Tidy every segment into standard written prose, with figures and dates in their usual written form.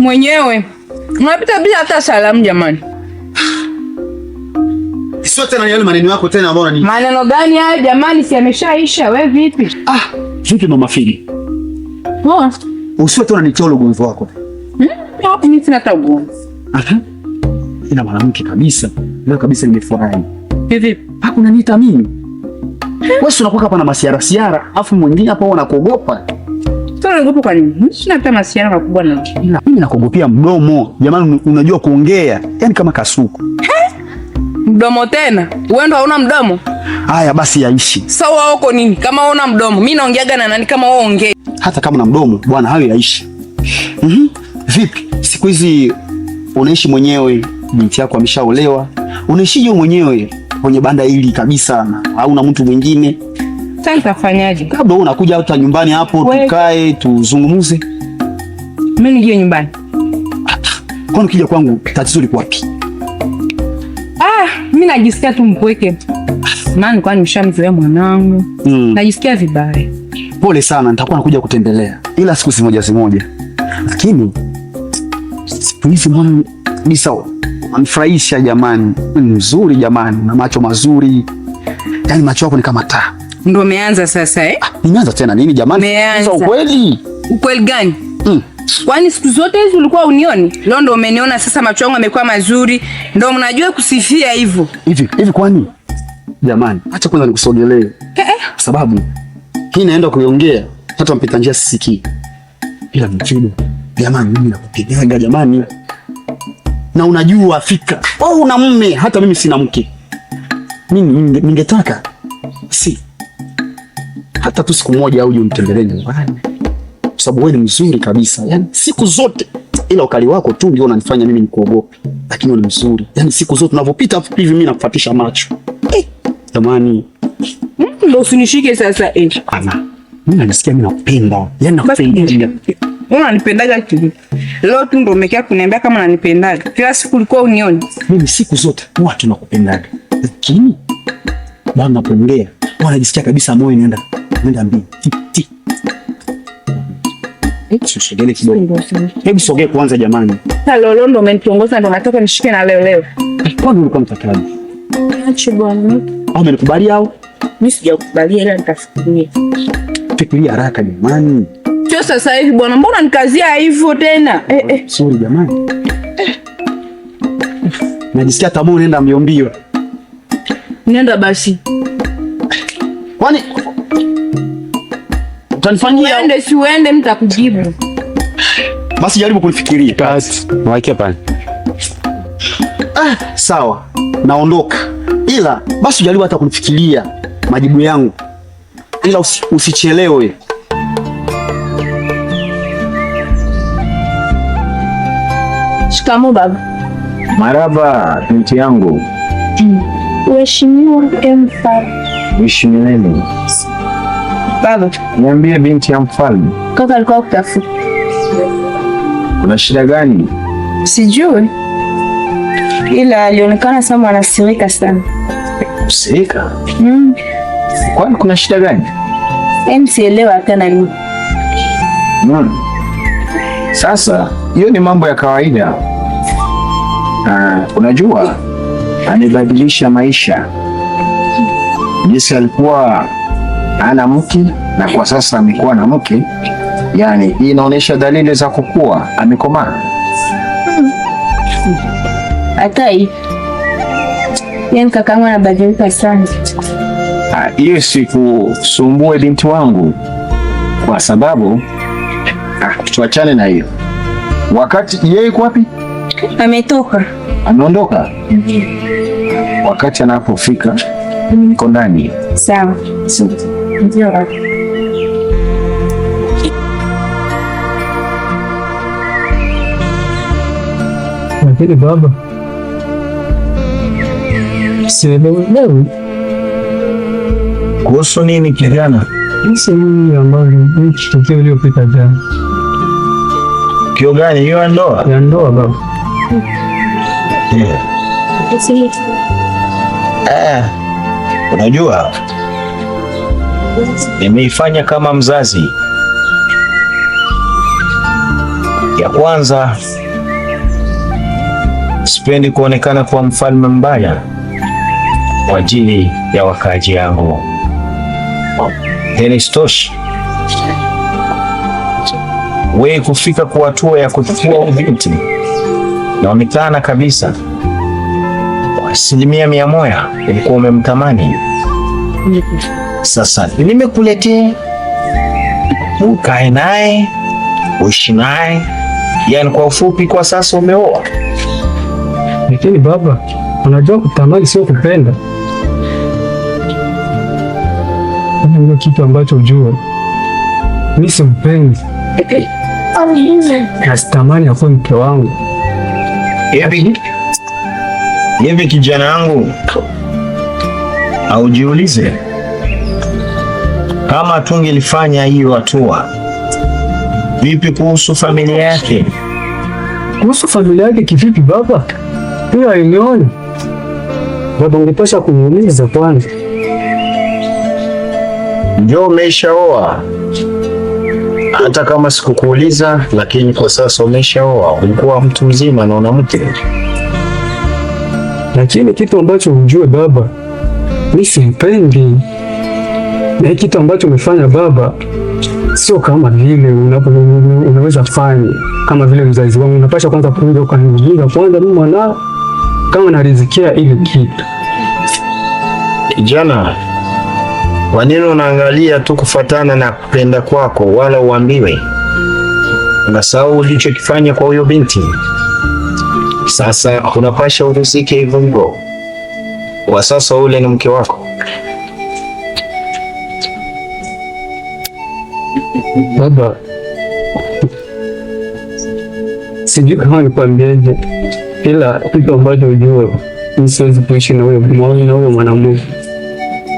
mwenyewe. Unapita bila hata salamu jamani. Sio tena yale maneno yako tena ambayo ni. Maneno gani hayo jamani, si ameshaisha, wewe vipi? Vipi mama Fili? Poa. Usio tena ni cholo ugomvi wako. Hapo mimi sina ugomvi. Ina mwanamke kabisa. Leo kabisa nimefurahi. Vipi? Hakuna nita mimi. Wewe unakuwa hapa na masiara, afu mwingine hapa unakuogopa. Sasa unaogopa kwa nini? Sina hata masiara makubwa na. Mimi nakogopea mdomo. Jamani unajua kuongea. Yaani kama kasuku. Mdomo tena? Wewe ndo hauna mdomo? Haya basi yaishi. Sawa uko nini? Kama una mdomo, mimi naongeaga na nani kama wewe ongea? Hata kama una mdomo, bwana hayo yaishi. Vipi? Siku hizi unaishi mwenyewe, binti yako ameshaolewa. Unaishije mwenyewe kwenye banda hili kabisa na hauna mtu mwingine? Sasa nitafanyaje? Kabla unakuja hata nyumbani hapo tukae tuzungumuze. Mimi nije nyumbani. Kwani ukija kwangu tatizo liko wapi? Mimi najisikia tu mpweke. Maana kwani nimeshamzoea mwanangu. Najisikia vibaya. Pole sana, nitakuwa nakuja kutembelea. Ila siku zimoja. Lakini siku hizi mwana ni sawa. Unanifurahisha jamani. Ni mzuri jamani, na macho mazuri. Yaani macho yako ni kama taa. Ndio umeanza sasa Nimeanza tena nini jamani? Sasa ukweli. Ukweli gani? Kwani siku zote hizi ulikuwa unioni? Leo ndo umeniona sasa, macho yangu yamekuwa mazuri. Ndio mnajua kusifia hivyo. Hivi kwani? Jamani, acha kwanza nikusogelee. Kwa sababu hii naenda kuiongea hata mpita njia sisikii. Ila mchido. Jamani mimi nakupigaga jamani. Na unajua fika. Una mume, hata mimi sina mke. Mimi ningetaka hata tu siku moja au unitembelee nyumbani. Kwa sababu wewe ni mzuri kabisa. Yaani siku zote, ila ukali wako tu ndio unanifanya mimi nikuogope. Lakini wewe ni mzuri. Yaani siku zote unavopita hivi mimi nakufuatisha macho. Jamani. Ndio usinishike sasa Mimi najisikia mimi nakupenda. Yaani nakupenda. Unanipendaga kitu. Leo tu ndio umekaa kuniambia kama unanipendaga. Kila siku ulikuwa unioni. Mimi siku zote huwa tunakupendaga. Lakini bwana napoongea, wanajisikia kabisa moyo inaenda mbio. Ti. Sogele kidogo. Hebu sogee kwanza jamani. Lolo ndo umenitongoza, ndo nataka nishike na leo. Kwani ulikuwa mtakaji? Acha bwana. Au umenikubali au? Mimi sijakubalia, ila nitafikiria. Fikiria haraka jamani. Sio sasa hivi bwana, mbona nikazia hivyo tena? Sorry jamani. Najisikia tamaa unaenda mbio. Nenda basi. Kwani utanifanyia? Uende mtakujibu. Basi jaribu kunifikiria. Basi, waike pale. Sawa. Naondoka. Ila basi jaribu hata kunifikiria majibu yangu. Ila usichelewe. Shikamoo baba. Marhaba binti yangu. Mheshimiwa mfalme. Mheshimiwa. Baba. Niambie binti ya mfalme. Kaka alikuwa kutafuta. Kuna shida gani? Sijui. Ila alionekana sana anasirika sana. Kusirika? Kwani kuna shida gani? Sielewa hata nini. Sasa hiyo ni mambo ya kawaida. Unajua amebadilisha maisha. Jinsi alikuwa ana mke na kwa sasa amekuwa na mke, yani hii inaonyesha dalili za kukua, amekomaa. Hata hii yani kakaangu anabadilika sana. Hiyo sikusumbue binti wangu, kwa sababu tuachane na hiyo. Wakati yeye yuko wapi? Ametoka. Ameondoka? Wakati anapofika niko ndani. Sawa. Ndio. Lakini baba, sielewi kuhusu nini kijana? Hisi nini ambayo tukio iliyopita jana. Kio gani hiyo ya ndoa? Ya ndoa baba. Unajua nimeifanya kama mzazi Ya kwanza, sipendi kuonekana kuwa mfalme mbaya kwa ajili ya wakaaji yangu. Tena isitoshe, wewe kufika kwa hatua ya kuchukua binti, naonekana kabisa 100% ulikuwa umemtamani. Sasa nimekuletea ukae naye, uishi naye, yaani kwa ufupi, kwa sasa umeoa. Lakini baba, unajua kutamani sio kupenda. Ndio kitu ambacho ujue. Mimi simpendi. Nasitamani akuwe mke wangu. Hivi kijana wangu, aujiulize kama tungelifanya hiyo hatua, vipi kuhusu familia yake? Kuhusu familia yake kivipi baba? Hiyo hainioni. Baba, ungepasha kuniuliza kwanza. Ndio umeshaoa. Hata kama sikukuuliza, lakini kwa sasa umeshaoa. Ulikuwa mtu mzima na una mke. Lakini kitu ambacho ujue baba, mimi simpendi. Na kitu ambacho umefanya baba, sio kama vile unaweza fanya kama vile mzazi wangu. Unapasha kwanza kuja ukaniuliza kwanza mimi mwanao kama narizikia ile kitu. Kijana, kwa nini unaangalia tu kufatana na kupenda kwako wala uambiwe? Unasahau ulichokifanya kwa huyo binti. Sasa unapasha urizike hivyo hivyo. Kwa sasa ule ni mke wako. Baba, sijui kama nikwambieje, ila kitu ambacho ujue, mimi siwezi kuishi na huyo mwanamume.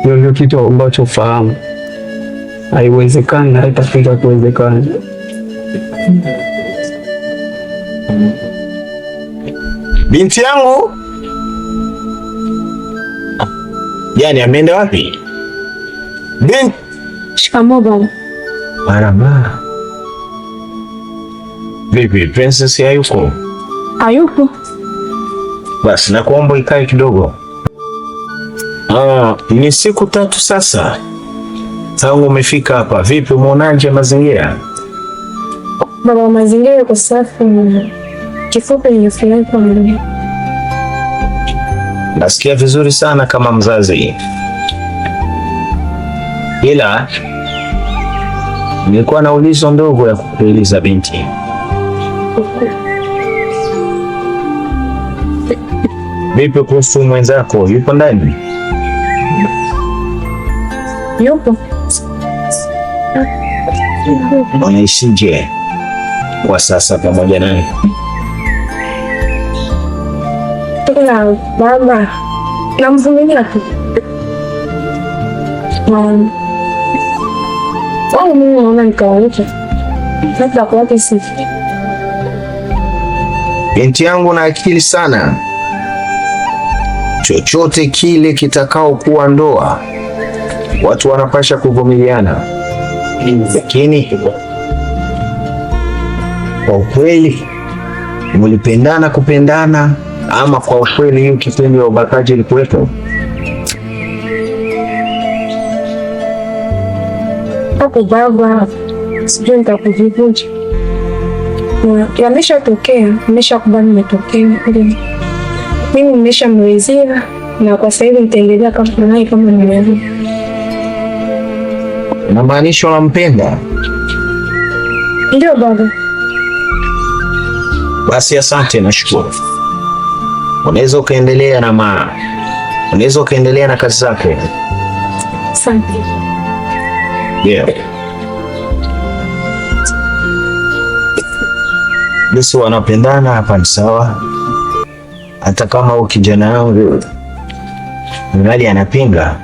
Hiyo ndio kitu ambacho ufahamu. Haiwezekani na haitafika kuwezekana. Binti yangu, yaani ameenda wapi? Shikamoo baba. Marahaba. Vipi, princess hayuko? Hayupo. Basi nakuomba ikae kidogo. Ni siku 3 sasa tangu umefika hapa. Vipi, umeonaje mazingira? Baba, mazingira yako safi. Kifupi nimefurahi kwa mimi. Nasikia vizuri sana kama mzazi. Ila nilikuwa na ulizo ndogo ya kukuuliza binti. Vipi kuhusu mwenzako, yupo ndani? Yupo. Unaishije kwa sasa pamoja naye? Ila baba, namvumilia tu. Mimi naona nikawaita. Labda kwa wake sifi. Binti yangu na akili sana. Chochote kile kitakao kuwa ndoa, watu wanapasha kuvumiliana. Lakini kwa ukweli, mlipendana kupendana, ama kwa ukweli hiyo kitendo ya ubakaji ilikuwepo? Hapo baba, sijui nitakujibu. Yameshatokea, nimeshakubali nimetokea. Mimi nimeshamwezea na kwa sasa hivi nitaendelea kama naye kama nimeanza. Unamaanisha unampenda? Ndio baba. Basi asante, nashukuru. Unaweza ukaendelea na kazi zake. Asante. Yeah. Basi wanapendana hapa ni sawa. Hata kama huyu kijana wangu ngali anapinga,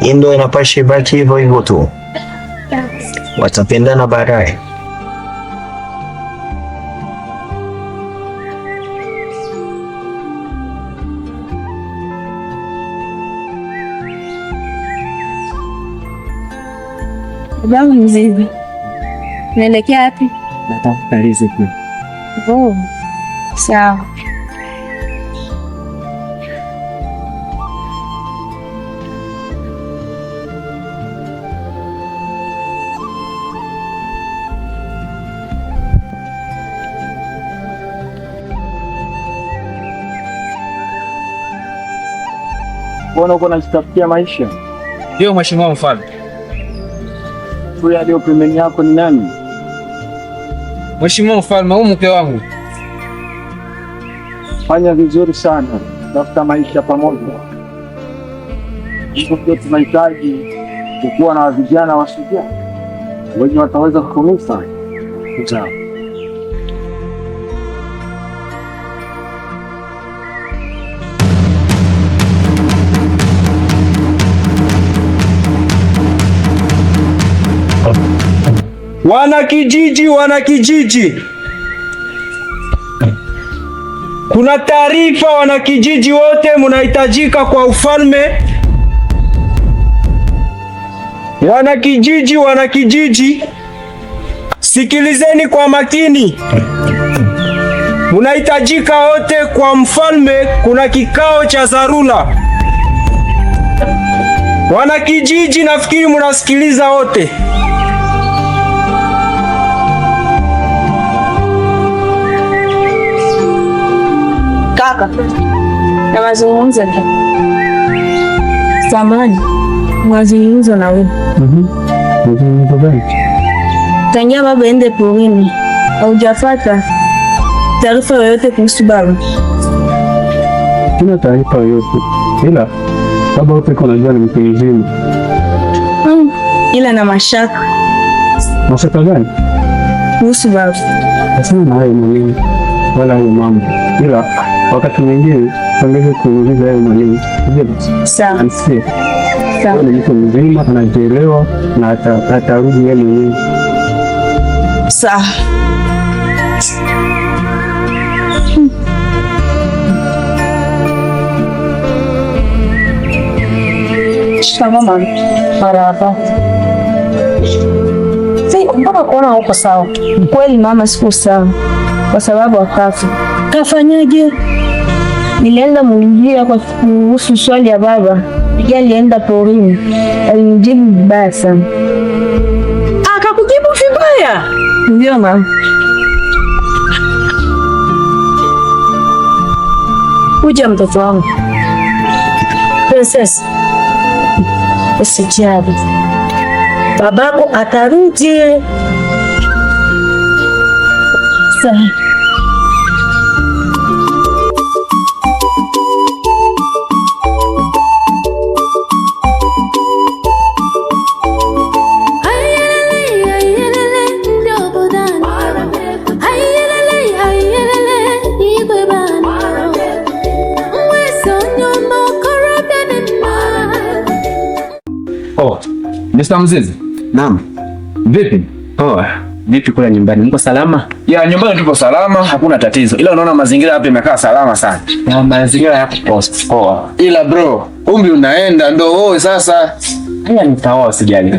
hii ndio inapaswa ibaki hivyo hivyo tu. Watapendana baadaye. Babangu mzizi, unaelekea wapi? natafuta riziki. Oh, sawa. Mbona uko unajitafutia maisha? Ndio Mheshimiwa Mfalme. Huyu aliyo pembeni yako ni nani? Mheshimiwa Mfalme, huyu mke wangu. Fanya vizuri sana, tafuta maisha pamoja. Hivyo ndio tunahitaji kuwa na vijana washujaa wenye wataweza kutumika. Wanakijiji, kuna taarifa. Wanakijiji wote munahitajika kwa ufalme. Wanakijiji, sikilizeni kwa makini. Munahitajika wote kwa mfalme, kuna kikao cha dharura. Wanakijiji, nafikiri munasikiliza wote. Kaka, na mazungumzo tu. Samahani, mazungumzo na wewe. Mazungumzo gani? Tangia baba ende porini, haujafuata taarifa yoyote kuhusu baba? Sina taarifa yoyote, ila baba wote kunajua ni mtu mzima. Ila na mashaka. Mashaka gani? Kuhusu baba. Asina na hayo mwalimu, wala hayo mambo, ila wakati mwingine tangeze kuuliza hayo mwalimu. Sawa. Sawa. Ni mtu mzima, anajielewa na atarudi yeye mwenyewe. Sawa. Shikamoo mama. Marahaba. Mbona kuona uko sawa? Kweli mama, siku sawa kwa sababu akafa. Kafanyaje? Nilienda mulijia kwa kuhusu swali ya baba. Pia alienda porini. Alinijibu vibaya sana. Akakujibu vibaya? Ndio mama. Kuja mtoto wangu. Princess. Usijali. Babako atarudi. Sawa. Oh, Mr. Mzizi. Naam. Vipi? Oh, vipi kule nyumbani? Mko salama? Ya, nyumbani tupo salama, hakuna tatizo. Ila unaona mazingira hapa yamekaa salama sana. Na mazingira yako poa. Ila bro, umri unaenda ndo wewe sasa. Haya nitaoa sijali.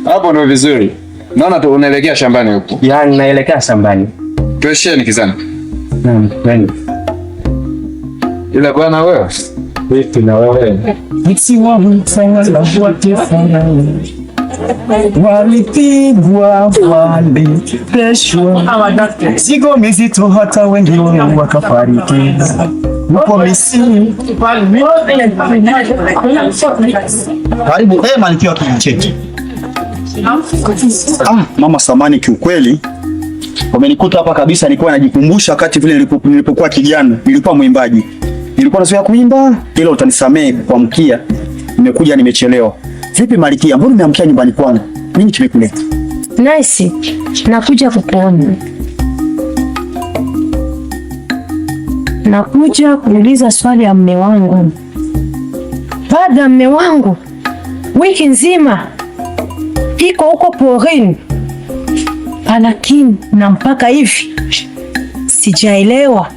Hapo ndo vizuri. Naona tu unaelekea shambani huko. Yaani naelekea shambani. Tuesheni kizana. Naam, kwani. Ila bwana wewe. Vipi na wewe? Nikiwa mtawala wa taifa walipigwa walipeshwa sigo mizito hata wengi wakafariki huko Misri. Karibu Malkia wa kijiji chetu. Mama samani, kiukweli wamenikuta hapa kabisa, nilikuwa najikumbusha wakati vile nilipokuwa kijana, nilikuwa mwimbaji. Nilikuwa nazoea kuimba, ila utanisamehe kwa mkia. Nimekuja nimechelewa. Vipi Malkia, mbona umeamkia nyumbani kwangu? Nini kimekuleta? Nice. Nakuja kukuona. Nakuja kuuliza swali ya mume wangu. Baada ya mume wangu wiki nzima iko huko porini, lakini na mpaka hivi sijaelewa.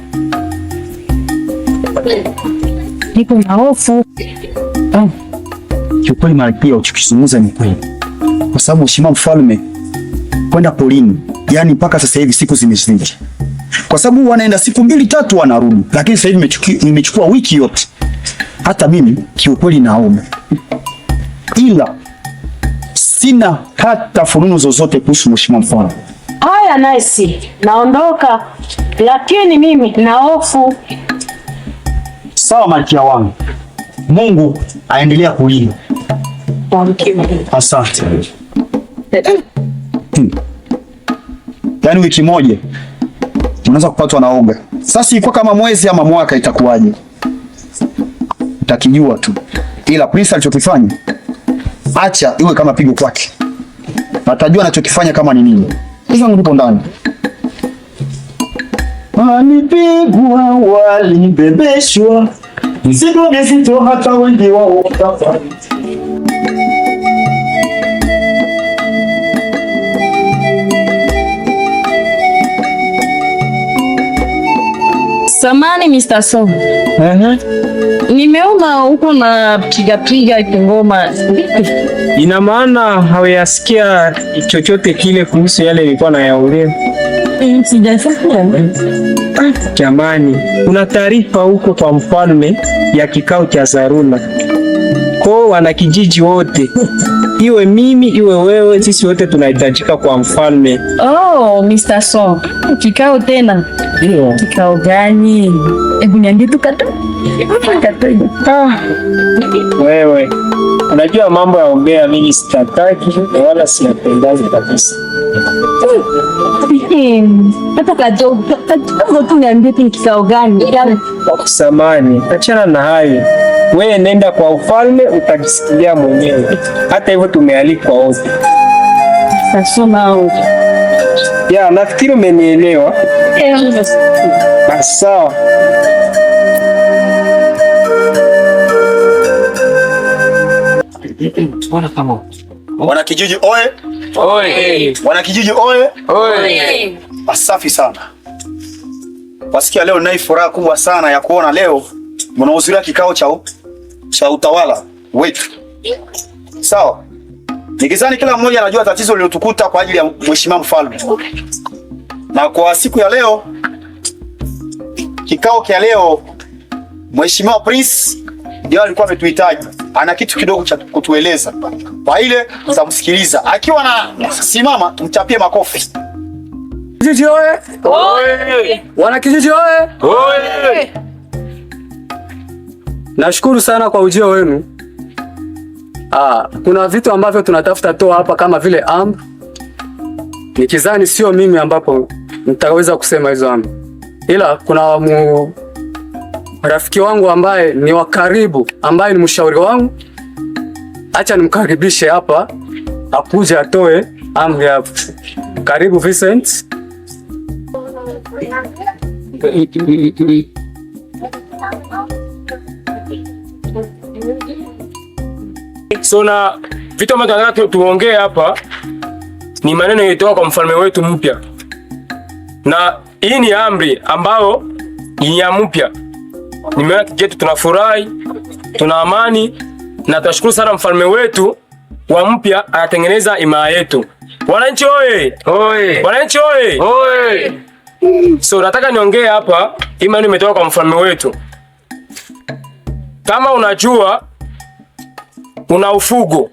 Niko na hofu. Kiukweli Malkia, uchukizungumza ni kweli. Kwa sababu Mheshimiwa Mfalme kwenda porini Yaani mpaka sasa hivi siku zimezidi. Kwa sababu wanaenda siku 2-3 wanarudi. Lakini sasa hivi nimechukua wiki yote. Hata mimi kiukweli naomba. Ila sina hata fununu zozote kuhusu mheshimiwa mfalme. Haya nice. Naondoka. Lakini mimi na hofu. Sawa malkia wangu. Mungu aendelea kulinda. Asante. Yaani wiki moja unaweza kupatwa na oga. Sasa iko kama mwezi ama mwaka itakuwaje? Utakijua tu. Ila Prince alichokifanya acha iwe kama pigo kwake. Atajua anachokifanya kama ni nini. Hizo ndipo ndani. Walipigwa, walibebeshwa. Mzigo mzito hata wengi wao wakafanya. Samani Mr. So. Nimeona huko na piga kingoma. Ina maana hawayasikia chochote kile kuhusu yale nilikuwa nayaongea? Sijasikia. Jamani, kuna taarifa huko kwa mfalme ya kikao cha dharura. Kwa wanakijiji wote, iwe mimi iwe wewe, sisi wote tunahitajika kwa mfalme. Oh, Mr. So. Kikao tena? Ndio. Kikao gani? Hebu niambie tu kata. Wewe unajua mambo ya ongea mimi sitataki wala siyapendazi kabisa. Hata kadogo tu niambie tu kikao gani? Samani, achana na hayo. Wewe nenda kwa ufalme utajisikia mwenyewe. Hata hivyo tumealikwa wote. Sasa nao. Ya, nafikiri umenielewa. Basi sawa. Wanakijiji oye! Oye! Wanakijiji oye! Oye! Asafi sana. Wasikia leo nina furaha kubwa sana ya kuona leo mnahudhuria kikao cha utawala wetu. Sawa? Nikizani kila mmoja anajua tatizo lilotukuta kwa ajili ya mheshimiwa mfalme. Na kwa siku ya leo, kikao kia leo, mheshimiwa Prince ndio alikuwa ametuhitaji. Ana kitu kidogo cha kutueleza. Kwa ile tutamsikiliza. Akiwa na simama tumchapie makofi. Kijiji oye! Oye! Wana kijiji oye! Oye! Nashukuru sana kwa ujio wenu. Kuna vitu ambavyo tunatafuta toa hapa kama vile amri. Nikizani sio mimi ambapo nitaweza kusema hizo amri. Ila kuna rafiki wangu ambaye ni wa karibu, ambaye ni mshauri wangu. Acha nimkaribishe hapa akuje atoe amri hapo. Karibu Vincent. So na vitu ambavyo tunataka tuongee hapa ni maneno yaliyotoka kwa mfalme wetu mpya. Na hii ni amri ambayo ni ya mpya. Nimeona kijetu tunafurahi, tuna amani na tunashukuru sana mfalme wetu wa mpya anatengeneza imani yetu. Wananchi oye! Oye! Wananchi oye! Oye! So nataka niongee hapa imani imetoka kwa mfalme wetu. Kama unajua una ufugo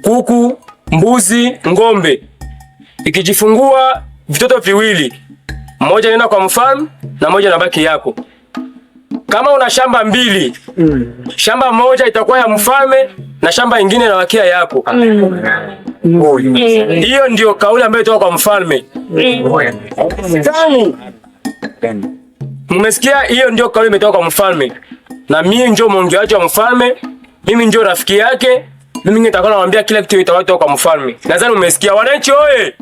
kuku, mbuzi, ngombe, ikijifungua vitoto viwili, mmoja nenda kwa mfalme na mmoja nabaki yako. Kama una shamba mbili, shamba moja itakuwa ya mfalme na shamba ingine inabakia yako. Hiyo ndio kauli ambayo itoka kwa mfalme. Mmesikia? Hiyo ndio kauli imetoka kwa mfalme. Na mimi ndio mwongeaji wa mfalme, mimi ndio rafiki yake, mimi nitakuwa namwambia kila kitu itakuwa kwa mfalme. Nadhani umesikia. Wananchi oye!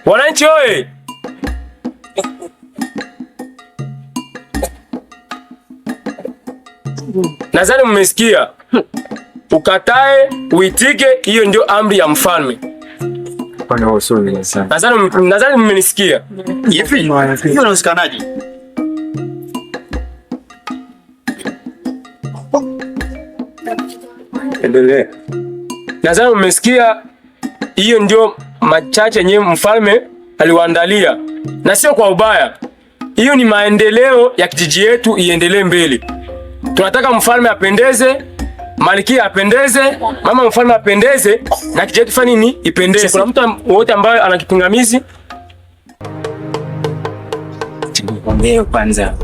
Wananchi oye! Nadhani mmesikia. Ukatae, uitike, hiyo ndio amri ya mfalme. Nadhani mmenisikia. Hivi unasikanaje? Endelea. Nadhani mmesikia, hiyo ndio machache yenye mfalme aliwaandalia, na sio kwa ubaya. Hiyo ni maendeleo ya kijiji yetu iendelee mbele. Tunataka mfalme apendeze, malkia apendeze, mama mfalme apendeze, na kijiji yetu fanye nini? Ipendeze. Kuna mtu wote ambaye ana kipingamizi? Kwanza